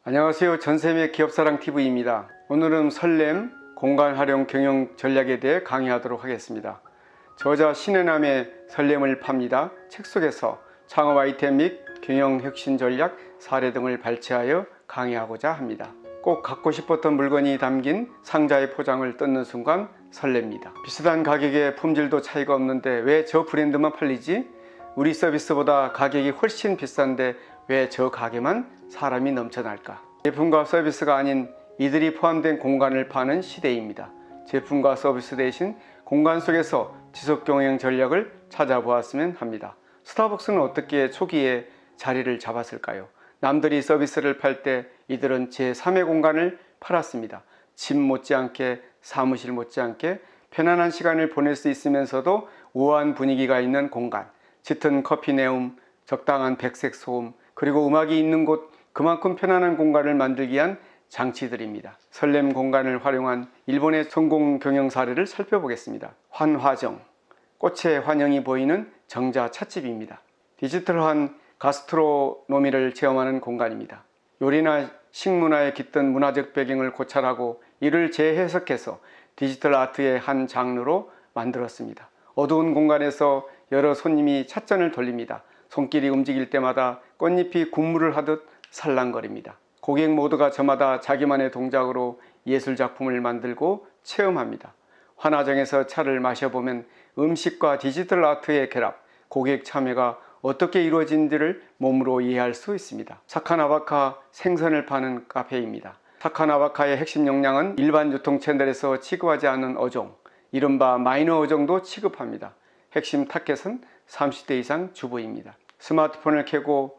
안녕하세요. 전샘의 기업사랑TV입니다. 오늘은 설렘 공간 활용 경영 전략에 대해 강의하도록 하겠습니다. 저자 신혜남의 설렘을 팝니다. 책 속에서 창업 아이템 및 경영 혁신 전략 사례 등을 발췌하여 강의하고자 합니다. 꼭 갖고 싶었던 물건이 담긴 상자의 포장을 뜯는 순간 설렙니다. 비슷한 가격에 품질도 차이가 없는데 왜 저 브랜드만 팔리지? 우리 서비스보다 가격이 훨씬 비싼데 왜 저 가게만 사람이 넘쳐날까? 제품과 서비스가 아닌 이들이 포함된 공간을 파는 시대입니다. 제품과 서비스 대신 공간 속에서 지속경영 전략을 찾아보았으면 합니다. 스타벅스는 어떻게 초기에 자리를 잡았을까요? 남들이 서비스를 팔 때 이들은 제3의 공간을 팔았습니다. 집 못지않게, 사무실 못지않게 편안한 시간을 보낼 수 있으면서도 우아한 분위기가 있는 공간, 짙은 커피 내음, 적당한 백색 소음, 그리고 음악이 있는 곳, 그만큼 편안한 공간을 만들기 위한 장치들입니다. 설렘 공간을 활용한 일본의 성공 경영 사례를 살펴보겠습니다. 환화정, 꽃의 환영이 보이는 정자 찻집입니다. 디지털한 가스트로노미를 체험하는 공간입니다. 요리나 식문화에 깃든 문화적 배경을 고찰하고 이를 재해석해서 디지털 아트의 한 장르로 만들었습니다. 어두운 공간에서 여러 손님이 찻잔을 돌립니다. 손길이 움직일 때마다 꽃잎이 군무를 하듯 살랑거립니다. 고객 모두가 저마다 자기만의 동작으로 예술작품을 만들고 체험합니다. 환화정에서 차를 마셔보면 음식과 디지털 아트의 결합, 고객 참여가 어떻게 이루어진지를 몸으로 이해할 수 있습니다. 사카나바카 생선을 파는 카페입니다. 사카나바카의 핵심 역량은 일반 유통 채널에서 취급하지 않는 어종, 이른바 마이너 어종도 취급합니다. 핵심 타겟은 30대 이상 주부입니다. 스마트폰을 켜고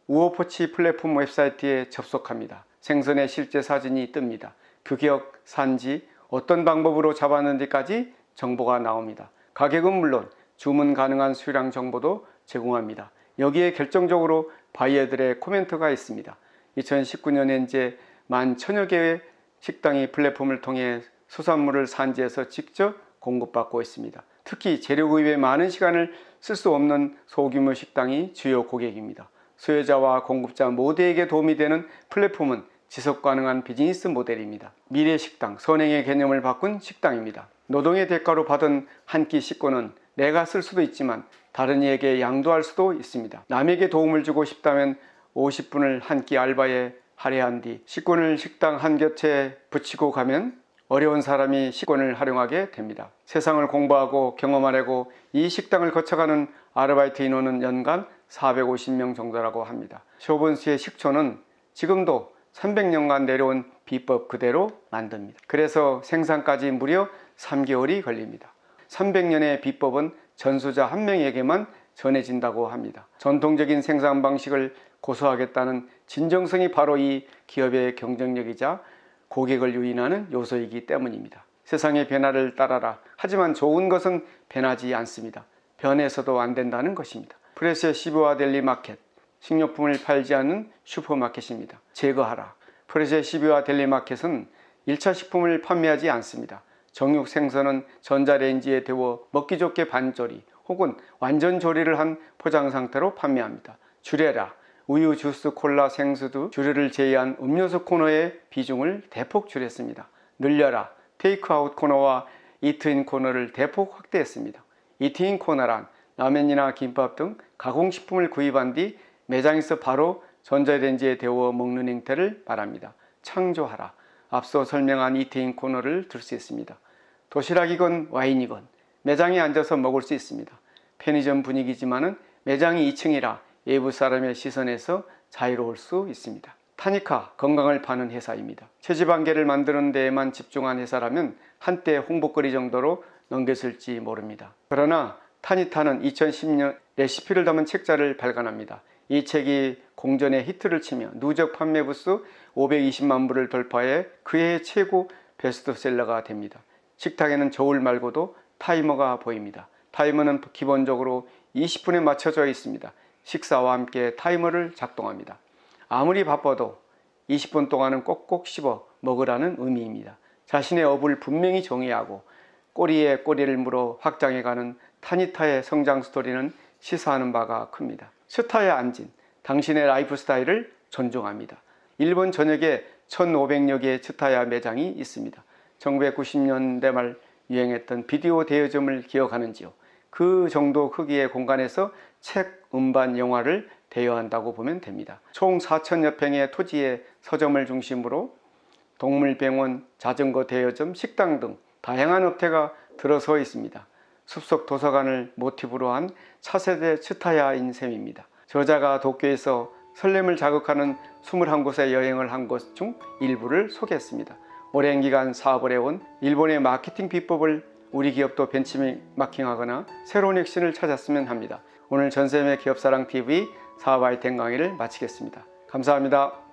우어포치 플랫폼 웹사이트에 접속합니다. 생선의 실제 사진이 뜹니다. 규격, 산지, 어떤 방법으로 잡았는지까지 정보가 나옵니다. 가격은 물론 주문 가능한 수량 정보도 제공합니다. 여기에 결정적으로 바이어들의 코멘트가 있습니다. 2019년 현재 11,000여 개의 식당이 플랫폼을 통해 수산물을 산지에서 직접 공급받고 있습니다. 특히 재료 구입에 많은 시간을 쓸 수 없는 소규모 식당이 주요 고객입니다. 수요자와 공급자 모두에게 도움이 되는 플랫폼은 지속 가능한 비즈니스 모델입니다. 미래 식당, 선행의 개념을 바꾼 식당입니다. 노동의 대가로 받은 한 끼 식권은 내가 쓸 수도 있지만 다른 이에게 양도할 수도 있습니다. 남에게 도움을 주고 싶다면 50분을 한 끼 알바에 할애한 뒤 식권을 식당 한 곁에 붙이고 가면 어려운 사람이 식권을 활용하게 됩니다. 세상을 공부하고 경험하려고 이 식당을 거쳐가는 아르바이트 인원은 연간 450명 정도라고 합니다. 쇼본스의 식초는 지금도 300년간 내려온 비법 그대로 만듭니다. 그래서 생산까지 무려 3개월이 걸립니다. 300년의 비법은 전수자 한 명에게만 전해진다고 합니다. 전통적인 생산 방식을 고수하겠다는 진정성이 바로 이 기업의 경쟁력이자 고객을 유인하는 요소이기 때문입니다. 세상의 변화를 따라라. 하지만 좋은 것은 변하지 않습니다. 변해서도 안 된다는 것입니다. 프레시의 시부와 델리 마켓, 식료품을 팔지 않는 슈퍼마켓입니다. 제거하라. 프레시의 시부와 델리 마켓은 1차 식품을 판매하지 않습니다. 정육 생선은 전자레인지에 데워 먹기 좋게 반조리 혹은 완전 조리를 한 포장 상태로 판매합니다. 줄여라. 우유, 주스, 콜라, 생수 등 주류를 제외한 음료수 코너의 비중을 대폭 줄였습니다. 늘려라. 테이크아웃 코너와 이트인 코너를 대폭 확대했습니다. 이트인 코너란 라면이나 김밥 등 가공식품을 구입한 뒤 매장에서 바로 전자레인지에 데워 먹는 행태를 말합니다. 창조하라. 앞서 설명한 이트인 코너를 들 수 있습니다. 도시락이건 와인이건 매장에 앉아서 먹을 수 있습니다. 편의점 분위기지만은 매장이 2층이라 외부 사람의 시선에서 자유로울 수 있습니다. 타니카, 건강을 파는 회사입니다. 체지방계를 만드는 데에만 집중한 회사라면 한때 홍보거리 정도로 넘겼을지 모릅니다. 그러나 타니타는 2010년 레시피를 담은 책자를 발간합니다. 이 책이 공전의 히트를 치며 누적 판매 부수 520만 부를 돌파해 그해 최고 베스트셀러가 됩니다. 식탁에는 저울 말고도 타이머가 보입니다. 타이머는 기본적으로 20분에 맞춰져 있습니다. 식사와 함께 타이머를 작동합니다. 아무리 바빠도 20분 동안은 꼭꼭 씹어 먹으라는 의미입니다. 자신의 업을 분명히 정의하고 꼬리에 꼬리를 물어 확장해가는 타니타의 성장 스토리는 시사하는 바가 큽니다. 스타에 앉은 당신의 라이프 스타일을 존중합니다. 일본 전역에 1,500여 개의 츠타야 매장이 있습니다. 1990년대 말 유행했던 비디오 대여점을 기억하는지요? 그 정도 크기의 공간에서 책, 음반, 영화를 대여한다고 보면 됩니다. 총 4,000여 평의 토지의 서점을 중심으로 동물병원, 자전거 대여점, 식당 등 다양한 업태가 들어서 있습니다. 숲속 도서관을 모티브로 한 차세대 츠타야인 셈입니다. 저자가 도쿄에서 설렘을 자극하는 21곳의 여행을 한 곳 중 일부를 소개했습니다. 오랜 기간 사업을 해온 일본의 마케팅 비법을 우리 기업도 벤치마킹하거나 새로운 액션을 찾았으면 합니다. 오늘 전샘의 기업사랑TV 사업 아이템 강의를 마치겠습니다. 감사합니다.